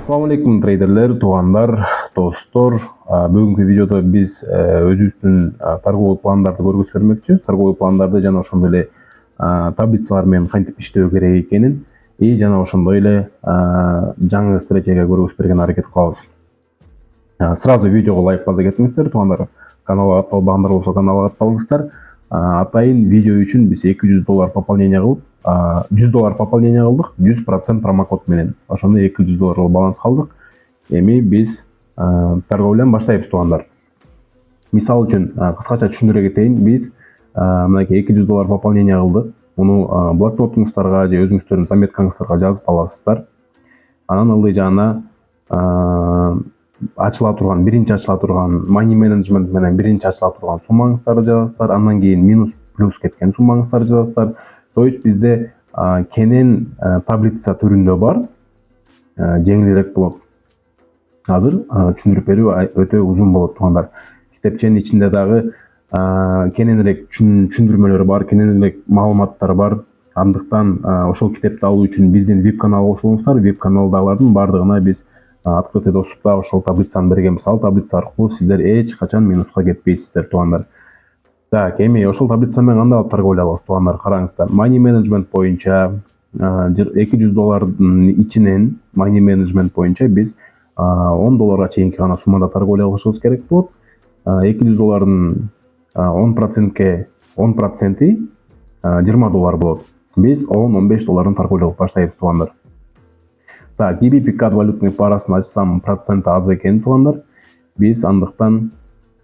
Assalamu алейкум трейдерлер, туугандар, достор. Бүгүнкү видеодо биз өзүбүздүн торговый пландарды көргөзүп бермекчибиз. Торговый пландарды жана ошондой эле таблицалар менен кантип иштөө керек экенин жана ошондой эле жаңы стратегия көргөзүп берген аракет кылабыз. Сразу видеого лайк басып кетиңиздер, туугандар. Каналга катталбагандар болсо каналга катталыңыздар. Атайын видео үчүн биз $200 пополнение кылып, $100 пополнение кылдык, 100% промокод менен. Ошондо $200 баланс калдык. Эми биз торговляны баштайбыз, туугандар. Мисал үчүн кыскача түшүндүрө кетейин, биз мынакей $200 пополнение кылдык. Муну блокнотуңуздарга же өзүңүздөрдүн заметкаңыздарга жазып аласыздар. Анан ылдый жана биринчи ачыла турган money management менен биринчи ачыла турган суммаңыздарды жазасыздар, андан кийин минус плюс кеткен суммаңыздарды жазасыздар. То есть бизде кенен таблица түрүндө бар, жеңилирээк болот. Азыр түшүндүрүп берүү өтө узун болот, туугандар. Китепченин ичинде дагы кененирээк түшүндүрмөлөр бар, кененирээк маалыматтар бар. Андыктан ошол китепти алуу үчүн биздин VIP каналга кошулуңуздар. VIP каналдагылардын бардыгына биз открытый доступта ошол таблицаны бергенбиз. Ал таблица аркылуу сиздер эч качан минуска кетпейсиздер, туугандар. Так, эми ошол таблица менен кандай алып торговлябыз, туугандар, караңыздар. Money management боюнча $200 ичинен money management боюнча биз $10 чейинки гана суммада торговля кылышыбыз керек болот. $200 10%ке 10% $20 болот. Биз $10-15 торговля кылып баштайбыз, туугандар. Так, GBP CAD валютный парасын ачсам проценти аз экен, туугандар. Биз андыктан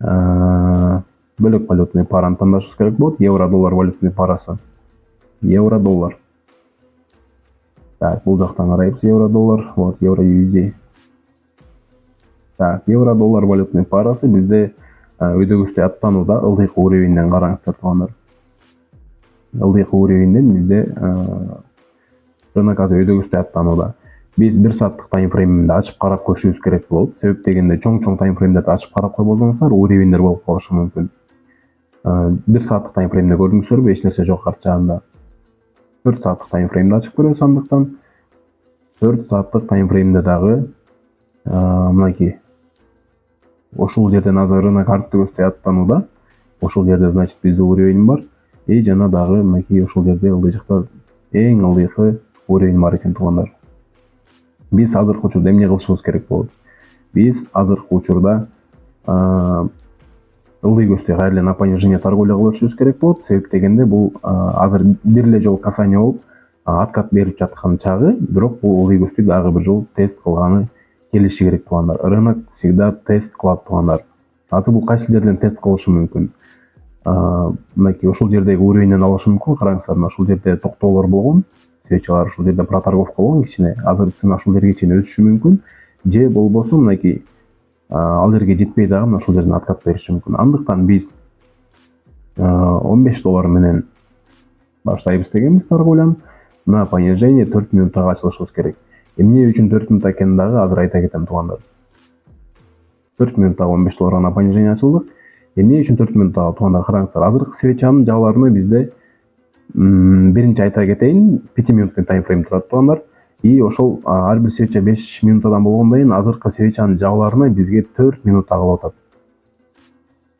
бөлөк валютный параны тандашыбыз керек болот. Евро-доллар валютный парасы. Евро-доллар. Так, бул жактан карайбыз. Евро-доллар, вот евро-USD. Так, евро-доллар валютный парасы бизде өйдөгүстү аттанууда ылдыйкы уровеньден караңыздар, туугандар. Ылдыйкы уровеньден бизде рынок азыр өйдөгүстү аттанууда. Биз 1 сааттык таймфрейминде ачып карап көрүшүбүз керек болот. Себеп дегенде чоң таймфреймдерди ачып карап койбосоңуздар, уровеньдер болуп калышы мүмкүн. 1 сааттык таймфреймде көрдүңүздөрбү, эч нерсе жок арт жагында. 4 сааттык таймфреймде ачып көрөбүз, андыктан 4 сааттык таймфреймде дагы мынакей ошол жерден азыр рынок өйдөгүстү аттанууда. Ошол жерде, значит, бизде уровень бар. Жана дагы мынакей ошол жерде ылдый жакта эң ылдыйкы уровень бар экен, туугандар. Биз азыркы учурда эмне кылышыбыз керек болот? Биз азыркы учурда ылдый көстөй кайра эле на понижение торговля кылышыбыз керек болот. Себеп дегенде бул азыр бир эле жолу касание болуп откат берип жаткан чагы, бирок бул ылдый көстөй дагы бир жолу тест кылганы келиши керек, туугандар. Рынок всегда тест кылат, туугандар. Азыр бул кайсы жерден тест кылышы мүмкүн? Мынакей ошол жердеги уровеньден алышы мүмкүн. Караңыздар, ошол жерде токтоолор болгон. Свечалар ошол жерде проторговка болгон кичине. Азыр цена ошол жерге чейин өсүшү мүмкүн. Же болбосо мынакей ал жерге жетпей дагы ошол жерден откат бериши мүмкүн. Андыктан биз $15 менен баштайбыз дегенбиз торговляны. На понижение 4 минуттага ачылышыбыз керек. Эмне үчүн 4 минут экенин дагы азыр айта кетем, туугандар. 4 минуттага $15 на понижение ачылдык. Эмне үчүн 4 минуттага, туугандар, караңыздар. Азыркы свечанын жаларыны бизде биринчи айта кетейин, 5 минуттук таймфрейм турат, туугандар. Ошол ар бир свеча 5 минуттадан болгондон кийин азыркы свечанын жаларыны бизге 4 минутта калып атат.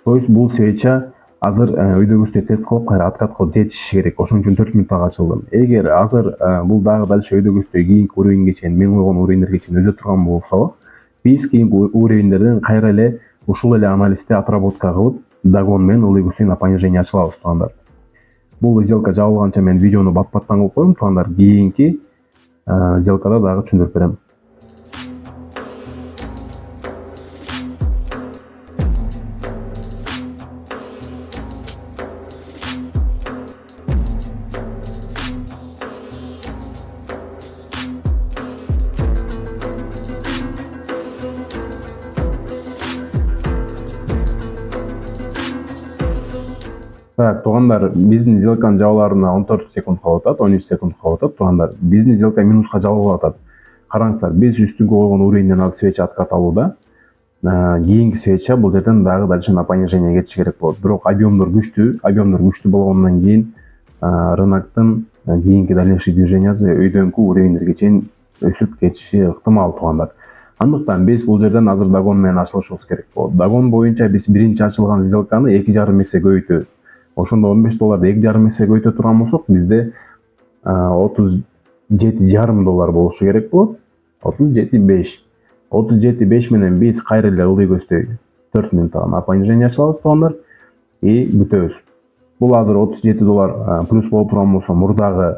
То есть бул свеча азыр өйдөгүстү тест кылып, кайра откат кылып жетиши керек. Ошон үчүн 4 минуттага ачылды. Эгер азыр бул дагы дальше өйдөгүстү кийинки уровеньге чейин, мен койгон уровеньдерге чейин өсө турган болсо, биз кийинки уровеньдерден кайра эле ушул эле анализди отработка кылып, дагон менен ылдый көстөй на понижение ачылабыз, туугандар. Бул сделка жабылганча мен видеону бат-баттан кылып коем, туугандар. Кийинки сделкада дагы түшүндүрүп берем. Так, туугандар, биздин сделканын жабыларына 14 секунд калып атат, 13 секунд калып атат, туугандар. Биздин сделка минуска жабылып атат. Караңыздар, биз үстүнкү койгон уровеньден азыр свеча откат алууда. Кийинки свеча бул жерден дагы дальше на понижение кетиши керек болот. Бирок объемдор күчтүү болгондон кийин рыноктун кийинки дальнейший движениясы өйдөнкү уровеньдерге чейин өсүп кетиши ыктымал, туугандар. Андыктан биз бул жерден азыр догон менен ачылышыбыз керек болот. Догон боюнча биз биринчи ачылган сделканы 2,5 эсе көбөйтөбүз. Ошондо 15 долларды 2,5 эсе көбөйтө турган болсок, бизде 37,5 болушу керек болот. 37,5. 37,5 менен биз кайра эле ылдый көздөй 4 минуттагы понижение ачылабыз туугандар и бүтөбүз. Бул азыр 37 доллар плюс болуп турган болсо, мурдагы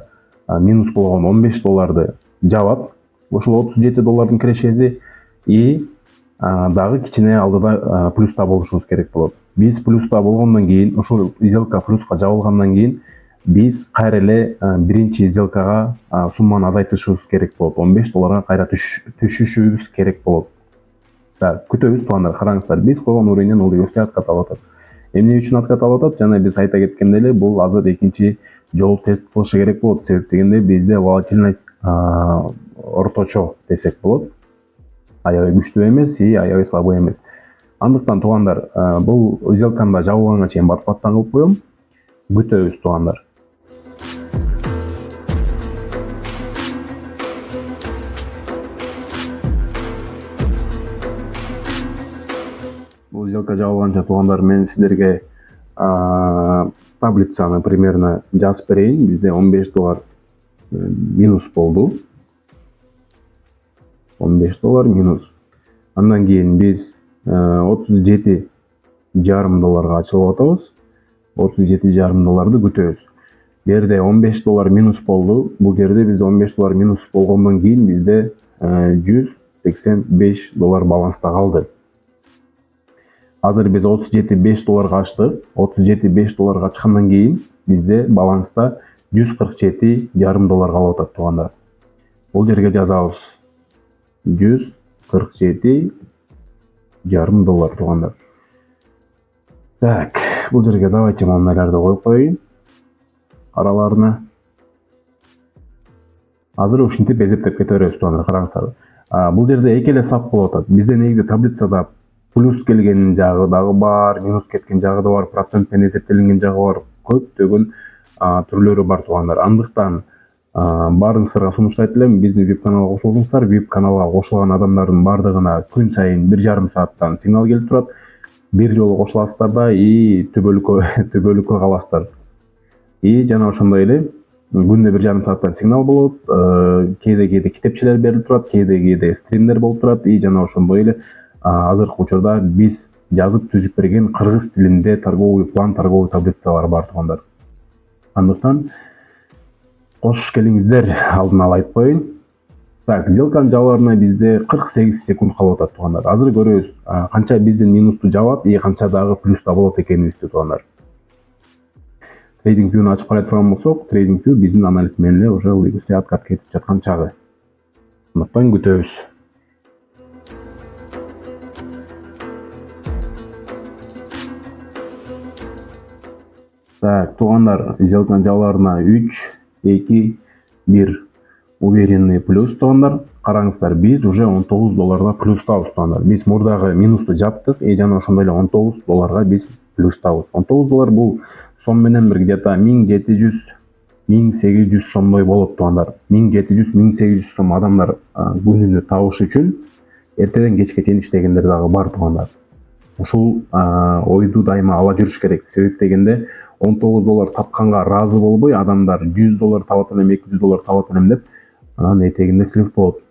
минус болгон 15 долларды жабат. Ошол 37 доллардын кирешеси и дагы кичине алдыда плюста болушубуз керек болот. Биз плюста болгондон кийин, ошол сделка плюска жабылгандан кийин биз кайра эле биринчи сделкага сумманы азайтышыбыз керек болот. 15 долларга кайра түшүшүбүз керек болот. Так, күтөбүз туугандар, караңыздар, биз койгон уровеньден ылдый көздөй откаталып атат. Эмне үчүн откаталып атат? Жана биз айта кеткендей эле, бул азыр экинчи жолу тест кылышы керек болот. Себеп дегенде бизде волатильность орточо десек болот. Аябай күчтүү эмес, аябай слабый эмес. Андыктан туугандар, бул сделканы да жабылганга чейин бат-баттан кылып коем. Күтөбүз туугандар. Бул сделка жабылганча туугандар, мен силерге таблицаны примерно жазып берейин. Бизде 15 доллар минус болду. 15 доллар минус. Андан кийин биз 37,5 долларга ачылып атабыз. 37,5 долларды күтөбүз. Бу жерде 15 доллар минус болду. Бул жерде бизде 15 доллар минус болгондон кийин бизде 185 доллар баланста калды. Азыр биз 37,5 долларга ачтык. 37,5 долларга ачкандан кийин бизде баланста 147,5 доллар калып атат туугандар. Бул жерге жазабыз 147,5 доллар туугандар. Так, бул жерге давайте мынайларды коюп коеюн араларына. Азыр ушинтип эсептеп кете беребиз туугандар, караңыздар. Бул жерде эки эле сап болуп атат. Бизде негизи таблицада плюс келген жагы дагы бар, минус кеткен жагы да бар, процент менен эсептелинген жагы бар, көптөгөн түрлөрү бар туугандар. Андыктан баарыңыздарга сунуштайт элем, биздин VIP каналга кошулуңуздар. VIP каналга кошулган адамдардын бардыгына күн сайын 1,5 сааттан сигнал келип турат. Бир жолу кошуласыздар да и түбөлүккө каласыздар. И жана ошондой эле күндө 1,5 сааттан сигнал болот. Кээде китепчелер берилип турат, кээде стримдер болуп турат и жана ошондой эле азыркы учурда биз жазып түзүп берген кыргыз тилинде торговый план, торговый таблицалар бар туугандар. Андыктан кош келиңиздер, алдын ала айтып коеюн. Так, сделканын жабыларына бизде 48 секунд калып атат туугандар. Азыр көрөбүз канча биздин минусту жабат и канча дагы плюста болот экенибизди туугандар. Trading View'ну ачып карай турган болсок, Trading View биздин анализ менен эле уже ылдый көздөй откат кетип жаткан чагы. Андыктан күтөбүз. Так, туугандар, сделканын жабыларына 3, 2, 1 уверенный плюс туугандар. Караңыздар, биз уже 19 долларга плюстабыз туугандар. Биз мурдагы минусту жаптык и жана ошондой эле 19 долларга биз плюстабыз. 19 доллар бул сом менен бир где-то 1700-1800 сомдой болот туугандар. 1700-1800 сом адамдар күнүнө табыш үчүн эртеден кечке чейин иштегендер дагы бар туугандар. Ушул ойду дайыма ала жүрүш керек. Себеп дегенде 19 доллар тапканга разы болбой, адамдар 100 доллар табат элем, 200 доллар табат элем деп анан этегинде силип болот.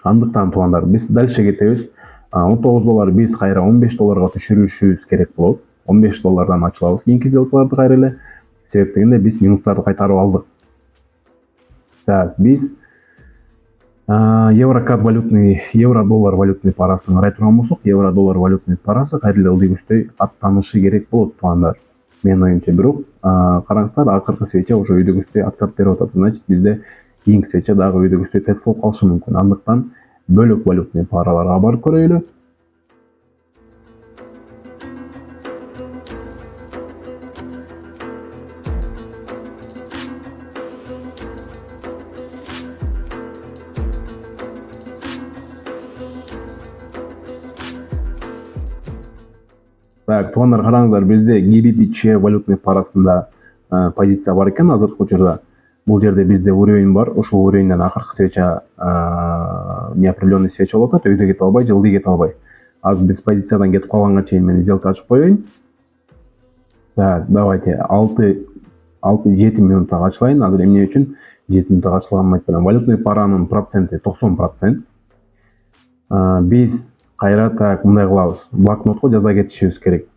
Андыктан туугандар, биз дальше кетебиз. 19 доллар биз кайра 15 долларга түшүрүшүбүз керек болот. 15 доллардан ачылабыз кийинки сделкаларды кайра эле. Себеп дегенде биз минустарды кайтарып алдык. Так, биз евро-кад валютный, евро-доллар валютный парасын карай турган болсок, евро-доллар валютный парасы кайра эле ылдый көздөй аттанышы керек болот туугандар. Менин оюмча, бирок караңыздар, акыркы свеча уже өйдө көздөй аттап берип атат. Значит, бизде кийинки свеча дагы өйдө көздөй тест болуп калышы мүмкүн. Андыктан бөлөк валютный параларга барып көрөйлү. Так, туугандар, караңыздар, бизде GBP валютный парасында позиция бар экен азыркы учурда. Бул жерде бизде уровень бар. Ушул уровеньден акыркы свеча неопределенный свеча болуп атат. Өйдө кете албай, жылдый кете албай. Азыр биз позициядан кетип калганга чейин мен сделка ачып коеюн. Так, давайте 6-7 минуттага ачылайын. Азыр эмне үчүн 7 минуттага ачылганын айтып берем. Валютный паранын проценти 90%. Биз кайра так мындай кылабыз. Блокнотко жаза кетишибиз керек.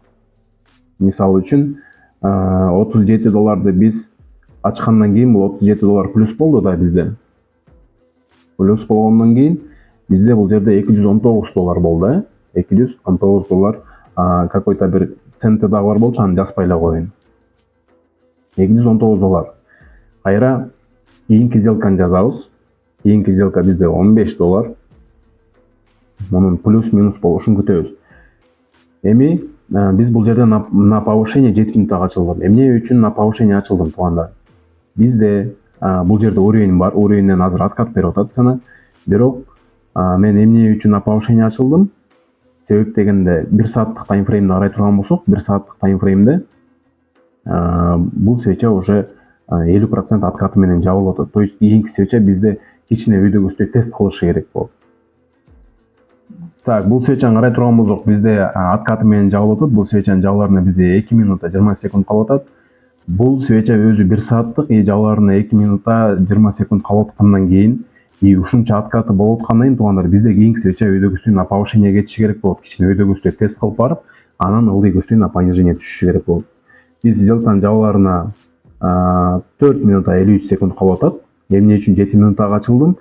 Мисалы үчүн $37 биз ачкандан кийин бул $37 плюс болду да бизде. Плюс болгондон кийин бизде бул жерде $219 болду, $219. Какой-то бир центи дагы бар болчу, аны жазбай эле коеюн. $219. Кайра кийинки сделканы жазабыз. Кийинки сделка бизде $15. Мунун плюс минус болушун күтөбүз. Эми биз бул жерде на повышение 7 минуттага ачылдым. Эмне үчүн на повышение ачылдым туугандар? Бизде бул жерде уровень бар, уровеньден азыр откат берип атат цена. Бирок мен эмне үчүн на повышение ачылдым? Себеп дегенде 1 сааттык таймфреймди карай турган болсок, 1 сааттык таймфреймде бул свеча уже 50% откаты менен жабылып атат. То есть кийинки свеча бизде кичине өйдөгөстөй тест кылышы керек болот. Так, бул свечаны карай турган болсок, бизде откаты менен жабылып атат. Бул свечанын жабыларына бизде 2 минута 20 секунд калып атат. Бул свеча өзү 1 сааттык, жабыларына 2 минута 20 секунд калып аткандан кийин ушунча откаты болуп аткандан кийин туугандар бизде кийинки свеча өйдөгөстөй на повышение кетиши керек болот. Кичине өйдөгөстөй тест кылып барып, анан ылдыйгөстөй на понижение түшүшү керек болот. Биз сделканын жабыларына 4 минута 53 секунд калып атат. Эмне үчүн 7 минуттага ачылдым?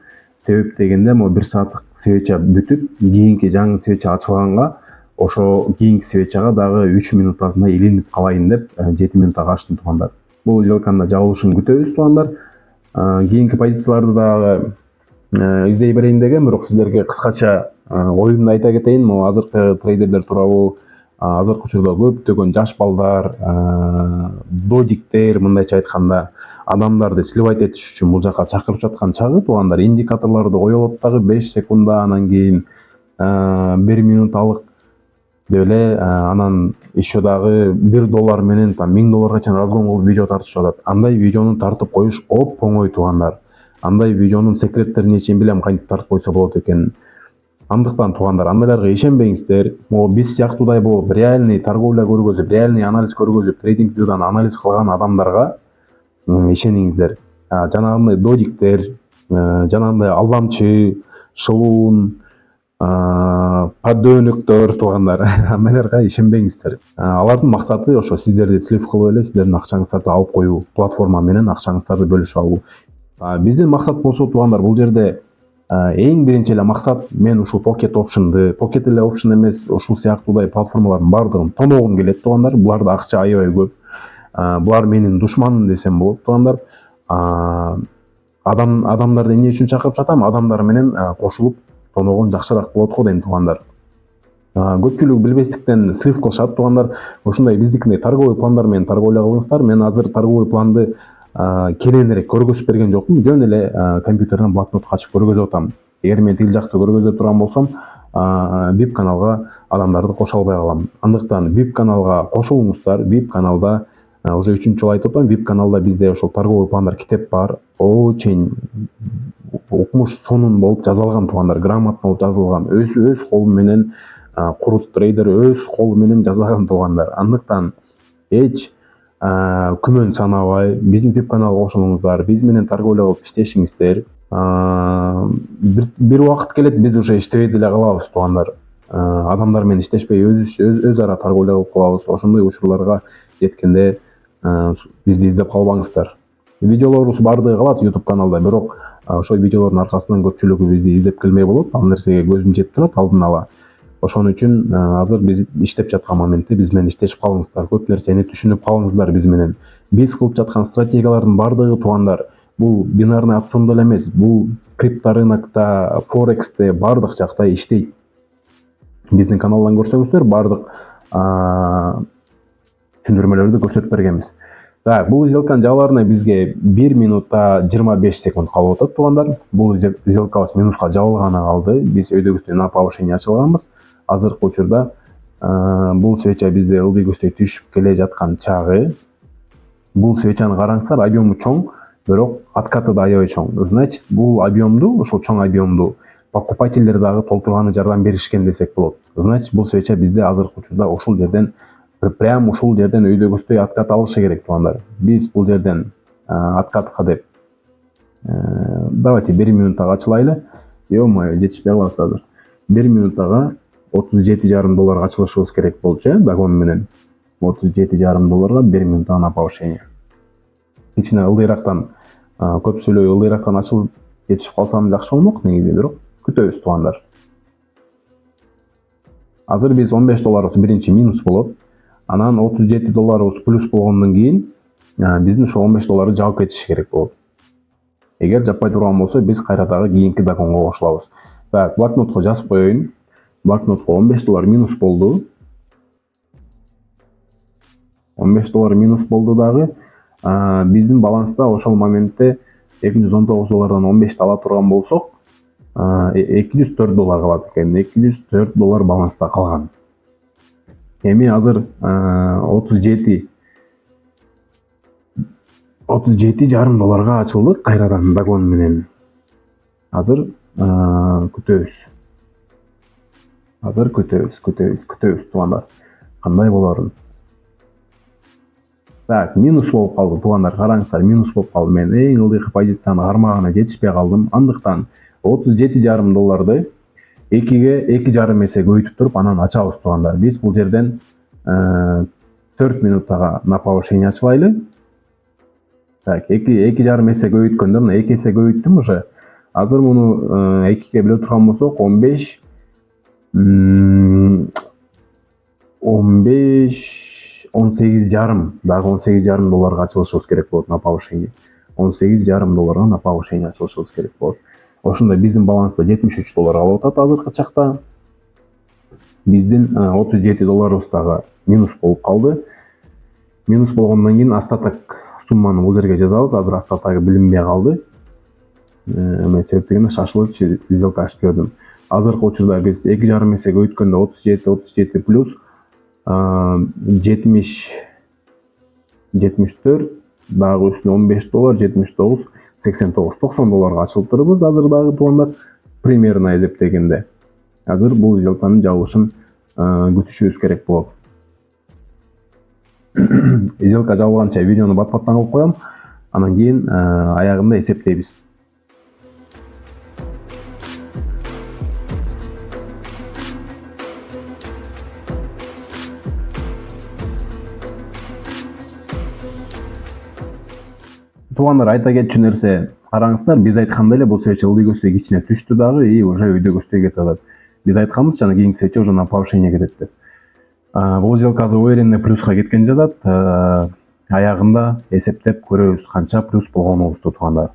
Себеп дегенде могу 1 сааттык свеча бүтүп, кийинки жаңы свеча ачылганга, ошо кийинки свечага дагы 3 минутасында илинип калайын деп 7 минуттага ачтым туугандар. Бул сделканын жабылышын күтөбүз туугандар. Кийинки позицияларды дагы издей берейин дегем, бирок сиздерге кыскача оюмду айта кетейин. Могу азыркы трейдерлер тууралуу азыркы учурда көптөгөн жаш балдар, додиктер, мындайча айтканда, адамдарды сливать этиш үчүн бул жака чакырып жаткан чагы туугандар. Индикаторлорду коюп алып дагы 5 секунда, анан кийин 1 минуталык деп эле, анан еще дагы $1 менен там $1000 чейин разгон кылып видео тартышып атат. Андай видеону тартып коюш оп-оңой туугандар. Андай видеонун секреттерин чейин билем кантип тартып койсо болот экенин. Андыктан туугандар, андайларга ишенбеңиздер. Могу биз сыяктуудай болуп реальный торговля көргөзүп, реальный анализ көргөзүп, трейдинг видеодан анализ кылган адамдарга ишениңиздер. Жанагындай додиктер, жанагындай алдамчы, шылуун, подөнөктөр туугандар, андайларга ишенбеңиздер. Алардын максаты ошо сиздерди слив кылып эле сиздердин акчаңыздарды алып коюу, платформа менен акчаңыздарды бөлүшүп алуу. Биздин максат болсо туугандар, бул жерде эң биринчи эле максат, мен ушул Pocket эле option эмес, ушул сыяктуудай платформалардын бардыгын тоноогум келет туугандар. Буларда акча аябай көп. Булар менин душманым десем болот туугандар. Адамдарды эмне үчүн чакырып жатам? Адамдар менен кошулуп тоноогон жакшыраак болот го дейм туугандар. Көпчүлүк билбестиктен слив кылышат туугандар. Ушундай биздикиндей торговый пландар менен торговля кылыңыздар. Мен азыр торговый планды кененирээк көргөзүп берген жокмун, жөн эле компьютерден блокнотко ачып көргөзүп атам. Эгер мен тил жакта көргөзүп турган болсом, VIP каналга адамдарды кошо албай калам. Андыктан VIP каналга кошулуңуздар. VIP каналда уже 3-чү жолу айтып атам, VIP каналда бизде ошол торговый пландар китеп бар. Очень укмуш сонун болуп жазылган туугандар, грамотно болуп жазылган. Өз колу менен курут трейдер өз колу менен жазган туугандар. Андыктан эч күмөн санабай биздин VIP каналга кошулуңуздар, биз менен торговля кылып иштешиңиздер. Бир убакыт келет, биз уже иштебей деле калабыз туугандар. Адамдар менен иштешпей өз ара торговля кылып калабыз. Ошондой учурларга жеткенде бизди издеп калбаңыздар. Видеолорубуз бардыгы калат YouTube каналда, бирок ошол видеолордун аркасынан көпчүлүгү бизди издеп келмей болот. Ал нерсеге көзүм жетип турат алдын ала. Ошон үчүн азыр биз иштеп жаткан моментте биз менен иштешип калыңыздар. Көп нерсени түшүнүп калыңыздар биз менен. Биз кылып жаткан стратегиялардын бардыгы туугандар, бул бинарный опциондо эле эмес, бул крипторынокто, форексте, бардык жакта иштейт. Биздин каналдан көрсөңүздөр, бардык түшүндүрмөлөрдү көрсөтүп бергенбиз. Так, бул сделканын жабыларына бизге 1 минута 25 секунд калып атат туугандар. Бул сделкабыз минутка жабылганы калды. Биз өйдөгөстөй на повышение ачылганбыз. Азыркы учурда бул свеча бизде ылдыйгөстөй түшүп келе жаткан чагы. Бул свечаны караңыздар, объему чоң. бирок откаты да аябай чоң. Значит, бул объемду, ошол чоң объемду покупательдер дагы толтурганы жардам беришкен десек болот. Значит, бул свеча бизде азыркы учурда ушул жерден прям ушул жерден өйдөгүсдөй откат алышы керек туугандар. Биз бул жерден откатка деп давайте 1 минутага ачылайлы. Ё-моё, жетишпей калабыз азыр. 1 минутага $37,5 ачылышыбыз керек болчу, дагон менен. $37,5 1 минутага на повышение. Кичине ылдыйрактан, көп сүйлөй ылдыйрактан ачылып кетишип калсам жакшы болмок негизи, бирок күтөбүз туугандар. Азыр биз $15 биринчи минус болот. Анан $37 плюс болгондон кийин биздин ошо $15 жабып кетиши керек болот. Эгер жаппай турган болсо, биз кайра дагы кийинки дагонго кошулабыз. Так, блокнотко жазып коеюн. Блокнотко $15 минус болду. $15 минус болду дагы. Биздин баланста ошол моментте $219 15 ала турган болсок, $204 калат экен. $204 баланста калган. Эми азыр $37,5 ачылдык кайрадан дагон менен. Азыр күтөбүз. Азыр күтөбүз туугандар. Кандай болорун. Так, минус болуп калды туугандар, караңыздар, минус болуп калды. Мен эң ылдыйкы позицияны кармагана жетишпей калдым. Андыктан $37,5 2ге 2,5 эсе көбөйтүп туруп анан ачабыз туугандар. Биз бул жерден 4 минутага на повышение ачылайлы. Так, 2,5 эсе көбөйткөндө, мына 2 эсе көбөйттүм уже. Азыр муну 2ге бөлө турган болсок, 15 18,5 дагы $18,5 ачылышыбыз керек болот на повышение. $18,5 на повышение ачылышыбыз керек болот. Ошондо биздин баланста $73 калып атат азыркы чакта. Биздин $37 дагы минус болуп калды. Минус болгондон кийин остаток сумманы бул жерге жазабыз. Азыр остатогу билинбей калды. Мен себептегенде шашылып сделка ачып көрдүм. Азыркы учурда биз 2,5 эсе көбөйткөндө 37 плюс 70 74 дагы үстүнө $15 79 89 $90 ачылып турбуз азыр дагы туугандар, примерно эсептегенде. Азыр бул сделканын жабылышын күтүшүбүз керек болот. Сделка жабылганча видеону бат-баттан кылып коем, анан кийин аягында эсептейбиз. Туугандар, айта кетчү нерсе, караңыздар, биз айткандай эле бул свеча ылдый көздөй кичине түштү дагы и уже өйдө көздөй кетип атат. Биз айтканбыз жана кийинки свеча уже на повышение кетет деп. Бул сделка азыр уверенный плюска кеткен жатат. Аягында эсептеп көрөбүз канча плюс болгонубузду туугандар.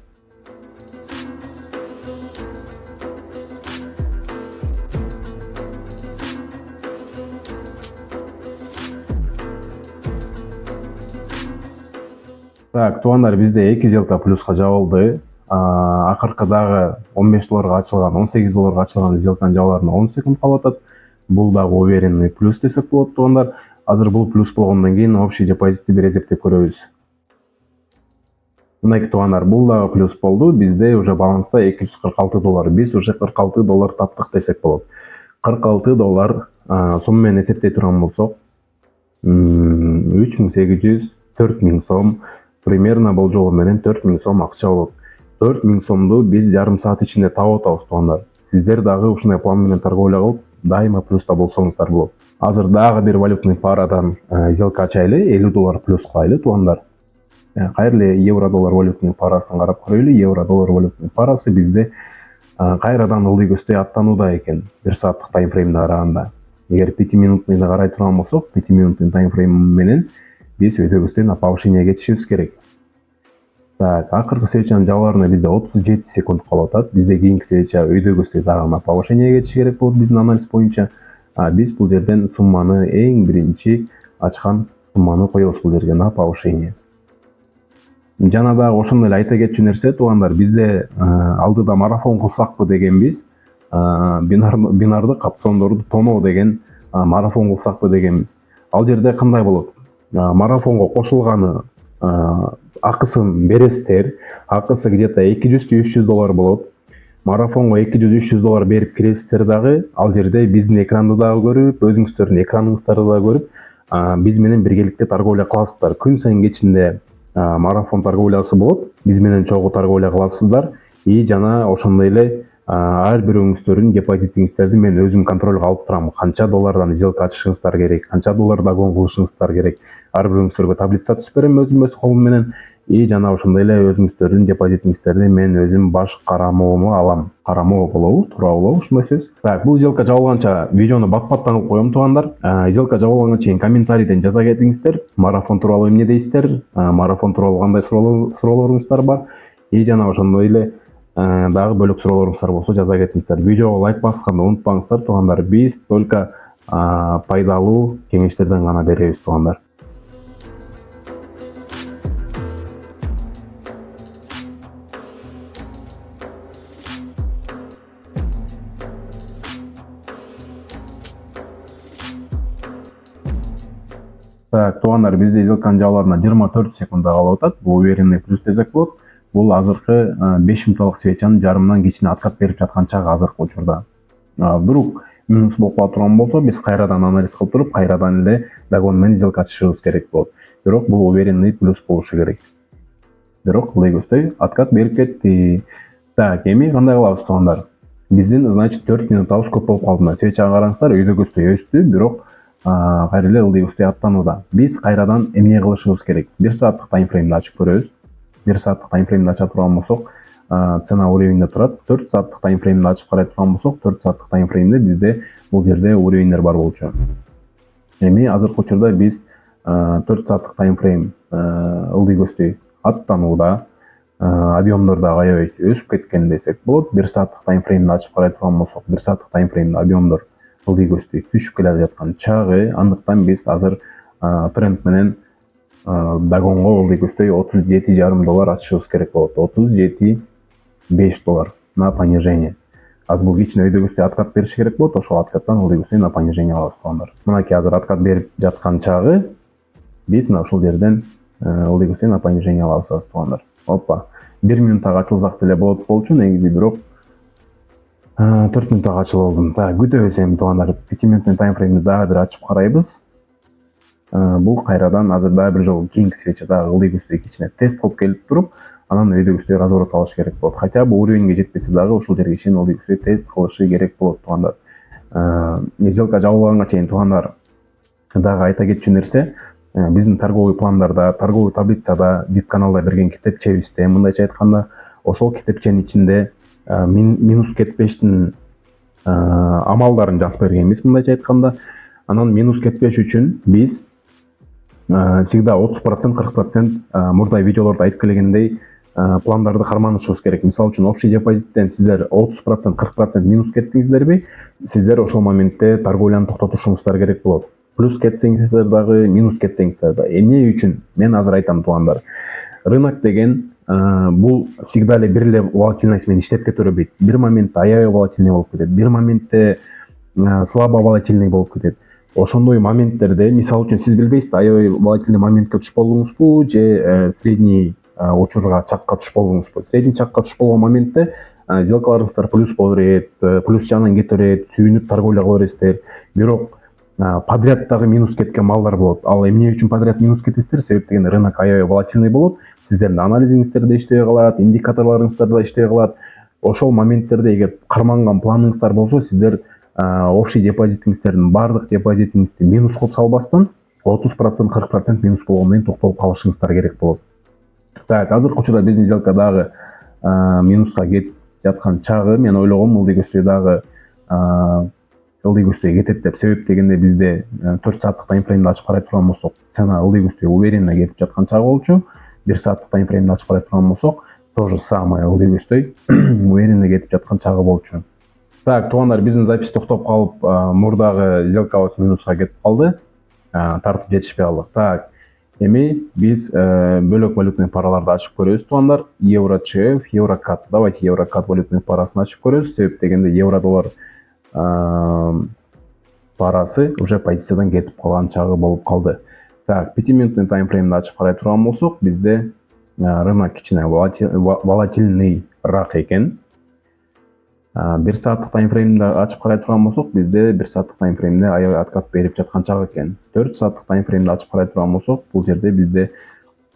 Так, туугандар, бизде 2 сделка плюска жабылды. Акыркы дагы $15 ачылган, $18 ачылган сделканын жабыларына 10 секунд калып атат. Бул дагы уверенный плюс десек болот туугандар. Азыр бул плюс болгондон кийин общий депозитти бир эсептеп көрөбүз. Мынакей туугандар, бул дагы плюс болду. Бизде уже баланста $246. Биз уже $46 таптык десек болот. $46 сом менен эсептей турган болсок, 3800 4000 сом примерно бул жолу менен 4000 сом акча болот. 4000 сомду биз жарым саат ичинде таап атабыз туугандар. Сиздер дагы ушундай план менен торговля кылып, дайыма плюста болсоңуздар болот. Азыр дагы бир валютный парадан сделка ачайлы, $50 плюс кылайлы туугандар. Кайра евро-доллар валютный парасын карап көрөйлү. Евро-доллар валютный парасы бизде кайрадан ылдый көздөй аттанууда экен, 1 сааттык таймфреймде караганда. Эгер 5 минутныйды карай турган болсок, 5 минутный таймфрейм менен биз өйдө көздөй на повышение кетишибиз керек. Так, акыркы свечанын жабыларына бизде 37 секунд калып атат. Бизде кийинки свеча өйдө көздөй дагы на повышение кетиши керек болот биздин анализ боюнча. Биз бул жерден сумманы эң биринчи ачкан сумманы коебуз бул жерге на повышение. Жана дагы ошондой эле айта кетчү нерсе туугандар, бизде алдыда марафон кылсакпы дегенбиз. Бинардык опциондорду тоноо деген марафон кылсакпы дегенбиз. Ал жерде кандай болот? Марафонго кошулганы акысын бересиздер. Акысы где-то 200-300 доллар болот. Марафонго 200-300 доллар берип киресиздер дагы, ал жерде биздин экранды дагы көрүп, өзүңүздөрдүн экраныңыздарды дагы көрүп, биз менен биргеликте торговля кыласыздар. Күн сайын кечинде марафон торговлясы болот. Биз менен чогуу торговля кыласыздар. И жана ошондой эле ар бирөөңүздөрдүн депозитиңиздерди мен өзүм контролго алып турам. Канча доллардан сделка ачышыңыздар керек, канча доллар дагон кылышыңыздар керек. Ар бирөөңүздөргө таблица түзүп берем өзүм өз колум менен. И жана ошондой эле өзүңүздөрдүн депозитиңиздерди мен өзүм баш карамоомо алам. Карамоо болобу, туура болобу ушундай сөз? Так, бул сделка жабылганча видеону бат-баттан кылып коем туугандар. Сделка жабылганга чейин комментарийден жаза кетиңиздер. Марафон тууралуу эмне дейсиздер? Марафон тууралуу кандай суроолоруңуздар бар? И жана ошондой эле дагы бөлөк суроолоруңуздар болсо жаза кетиңиздер. Видеого лайк басканды унутпаңыздар туугандар. Биз только пайдалуу кеңештерден гана беребиз туугандар. Так, туугандар, бизде сделканын жабыларына 24 секунда калып атат. Бул уверенный плюс десек болот. Бул азыркы 5 минутталык свечанын жарымынан кичине откат берип жаткан чагы азыркы учурда. Бирок минус болуп кала турган болсо, биз кайрадан анализ кылып туруп, кайрадан эле дагон менен сделка ачышыбыз керек болот. Бирок бул уверенный плюс болушу керек. Бирок ылдый көздөй откат берип кетти. Так, эми кандай кылабыз туугандар? Биздин, значит, 4 минутабыз көп болуп калды. Свечага караңыздар, өйдө көздөй өстү, бирок кайра эле ылдый көздөй аттанууда. Биз кайрадан эмне кылышыбыз керек? 1 сааттык таймфреймди ачып көрөбүз. 1 сааттык таймфреймди ача турган болсок, цена уровеньде турат. 4 сааттык таймфреймди ачып карай турган болсок, 4 сааттык таймфреймде бизде бул жерде уровеньдер бар болчу. Эми азыркы учурда биз 4 сааттык таймфрейм ылдый көздөй аттанууда, объемдор да аябай өсүп кеткен десек болот. 1 сааттык таймфреймди ачып карай турган болсок, 1 сааттык таймфреймде объемдор ылдый көздөй түшүп келе жаткан чагы. Андыктан биз азыр тренд менен дагонго ылдый көздөй 37,5 доллар ачышыбыз керек болот. 37,5 доллар на понижение. Азыр бул кичине өйдө көздөй откат бериши керек болот. Ошол откаттан ылдый көздөй на понижение алабыз туугандар. Мынакей азыр откат берип жаткан чагы, биз мына ушул жерден ылдый көздөй на понижение алабыз туугандар. Опа. 1 минуттага ачылсак деле болот болчу негизи, бирок 4 минуттага ачылып алдым. Так, күтөбүз эми туугандар. 5 минуттун таймфреймди дагы бир ачып карайбыз. Бул кайрадан азыр дагы бир жолу кийинки свечада ылдый көздөй кичине тест кылып келип туруп, анан өйдө көздөй разворот алыш керек болот. Хотя бул уровеньге жетпесе дагы ушул жерге чейин ылдый көздөй тест кылышы керек болот туугандар. Сделка жабылганга чейин туугандар, дагы айта кетчү нерсе, биздин торговый пландарда, торговый таблицада, VIP каналда берген китепчебизде, мындайча айтканда, ошол китепченин ичинде минус кетпештин амалдарын жазып бергенбиз, мындайча айтканда. Анан минус кетпеш үчүн биз всегда 30%, 40% мурдай видеолордо айтып келгендей пландарды карманышыбыз керек. Мисалы үчүн общий депозиттен сиздер 30%, 40% минус кеттиңиздерби, сиздер ошол моментте торговляны токтотушуңуздар керек болот. Плюс кетсеңиздер дагы, минус кетсеңиздер дагы. Эмне үчүн? Мен азыр айтам туугандар. Рынок деген бул всегда эле бир эле волатильность менен иштеп кете бербейт. Бир моментте аябай волатильный болуп кетет, бир моментте слабо волатильный болуп кетет. Ошондой моменттерде, мисалы үчүн, сиз билбейсиз, аябай волатильный моментке туш болдуңузбу же средний учурга, чакка туш болдуңузбу. Средний чакка туш болгон моментте сделкаларыңыздар плюс боло берет, плюс жанынан кете берет, сүйүнүп торговля кыла бересиздер. Бирок подряд дагы минус кеткен малдар болот. Ал эмне үчүн подряд минус кетесиздер? Себеп дегенде рынок аябай волатильный болот. Сиздердин анализиңиздер да иштебей калат, индикаторлоруңуздар да иштебей калат. Ошол моменттерде эгер карманган планыңыздар болсо, сиздер общий депозитиңиздердин бардык депозитиңизди минус кылып салбастан 30%, 40% минус болгондон кийин токтолуп калышыңыздар керек болот. Так, азыркы учурда биздин сделка дагы минуска кетип жаткан чагы, мен ойлогом ылдый көздөй дагы ылдый көздөй кетет деп. Себеп дегенде бизде 4 сааттык таймфреймди ачып карай турган болсок, цена ылдый көздөй уверенно кетип жаткан чагы болчу. 1 сааттык таймфреймди ачып карай турган болсок, то же самое ылдый көздөй уверенно кетип жаткан чагы болчу. Так, туугандар, биздин запись токтоп калып, мурдагы сделкабыз минуска кетип калды. Тартып жетишпей калдык. Так, эми биз бөлөк валютный параларды ачып көрөбүз туугандар. Евро ЧФ, евро кат. Давайте евро кат валютный парасын ачып көрөбүз. Себеп дегенде евро доллар парасы уже позициядан кетип калган чагы болуп калды. Так, 5-минутный таймфреймди ачып карай турган болсок, бизде рынок кичине волатильныйраак экен. 1 сааттык таймфреймди ачып карай турган болсок, бизде 1 сааттык таймфреймде аябай откат берип жаткан чак экен. 4 сааттык таймфреймди ачып карай турган болсок, бул жерде бизде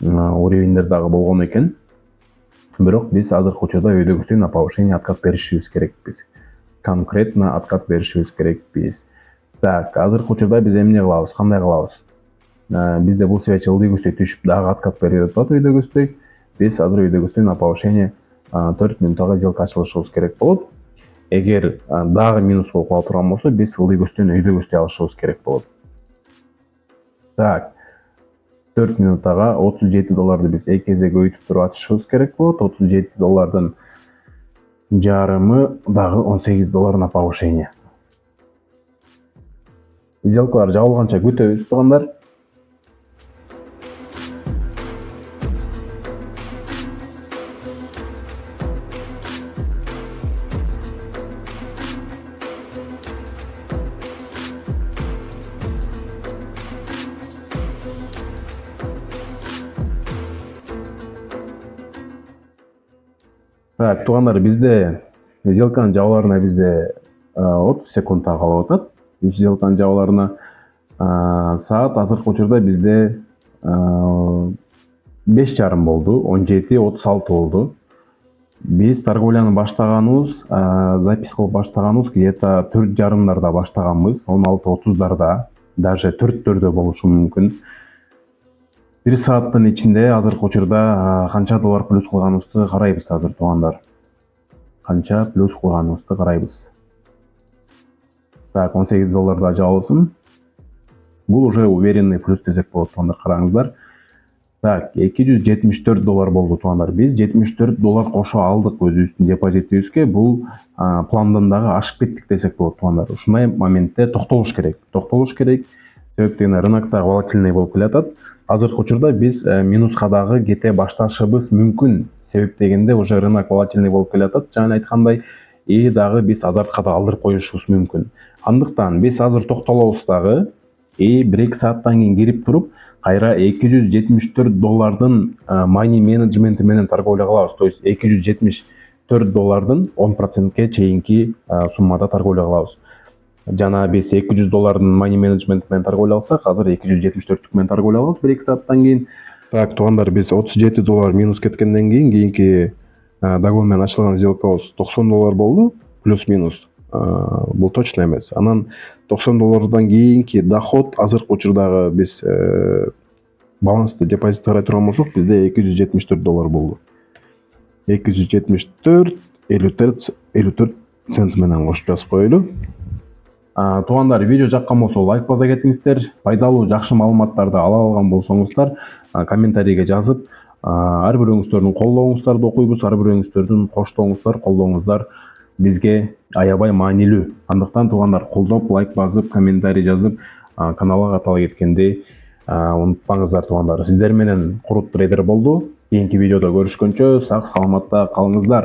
уровеньдер дагы болгон экен. Бирок биз азыркы учурда өйдөгүсү на повышение откат беришибиз керекпиз. Конкретно откат беришибиз керекпиз. Так, азыркы учурда биз эмне кылабыз, кандай кылабыз? Бизде бул свечи ылдыйгүсүй түшүп дагы откат берип атат өйдөгүсүй. Биз азыр өйдөгүсүй на повышение 4 минуттага сделка ачылышыбыз керек болот. Эгер дагы минус болуп кала турган болсо, биз ылдыйгүстөн өйдөгүстүй алышыбыз керек болот. Так, 4 минуттага $37 биз эки эсе көбөйтүп туруп ачышыбыз керек болот. $37 жарымы дагы $18 на повышение. Сделкалар жабылганча күтөбүз туугандар. Так, туугандар, бизде сделканын жабыларына бизде 30 секундта калып атат. Сделканын жабыларына саат азыркы учурда бизде 5:30 болду, 17:36 болду. Биз торговляны баштаганыбыз, запись кылып баштаганыбыз где-то 4:30 баштаганбыз, 16:30, даже 4:00 болушу мүмкүн. 1 сааттын ичинде азыркы учурда канча доллар плюс кылганыбызды карайбыз азыр туугандар. Канча плюс кылганыбызды карайбыз. Так, $18 да жабылсын. Бул уже уверенный плюс десек болот туугандар, караңыздар. Так, $274 болду туугандар. Биз $74 кошо алдык өзүбүздүн депозитибизге. Бул пландан дагы ашып кеттик десек болот туугандар. Ушундай моментте токтолуш керек. Себептен рыноктагы волатильный болуп келатат. Азыркы учурда биз минуска дагы кете башташыбыз мүмкүн. Себеп дегенде уже рынок волатильный болуп келатат, жана айткандай, и дагы биз азартка да алдырып коюшубуз мүмкүн. Андыктан биз азыр токтолобуз дагы, и 1-2 сааттан кийин кирип туруп, кайра $274 money менеджменти менен торговля кылабыз. То есть $274 10%ке чейинки суммада торговля кылабыз. Жана биз $200 money менеджмент менен торговля кылсак, азыр 274 менен торговля кылабыз 1-2 сааттан кийин. Так, туугандар, биз $37 минус кеткенден кийинки догон менен ачылган сделкабыз $90 болду, плюс-минус. Бул точно эмес. Анан $90 кийинки доход азыркы учурдагы биз балансты депозит карай турган болсок, бизде $274 болду. 274,54 цент менен кошуп жазып коелу. Туугандар, видео жаккан болсо лайк баса кетиңиздер. Пайдалуу, жакшы маалыматтарды ала алган болсоңуздар, комментарийге жазып, ар бирөөңүздөрдүн колдооңуздарды окуйбуз, ар бирөөңүздөрдүн коштооңуздар, колдооңуздар бизге аябай маанилүү. Андыктан туугандар, колдоп, лайк басып, комментарий жазып, каналга катыла кеткенди унутпаңыздар туугандар. Сиздер менен Курут трейдер болду. Кийинки видеодо көрүшкөнчө сак саламатта калыңыздар.